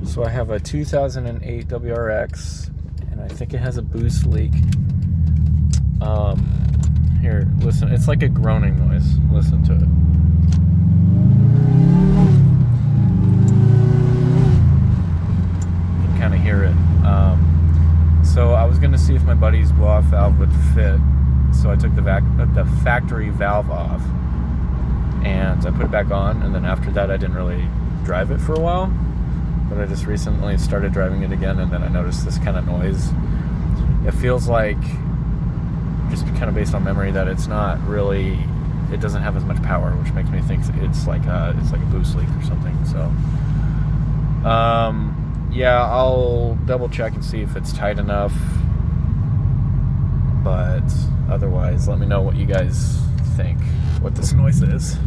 So I have a 2008 WRX, and I think it has a boost leak. Here, listen. It's like a groaning noise. Listen to it. You can kind of hear it. So I was going to see if my buddy's blow-off valve would fit. So I took the factory valve off, and I put it back on, and then after that I didn't really drive it for a while, but I just recently started driving it again, and then I noticed this kind of noise. It feels like, just kind of based on memory, that it doesn't have as much power, which makes me think it's like a boost leak or something. So yeah, I'll double check and see if it's tight enough, but otherwise let me know what you guys think, what this noise is.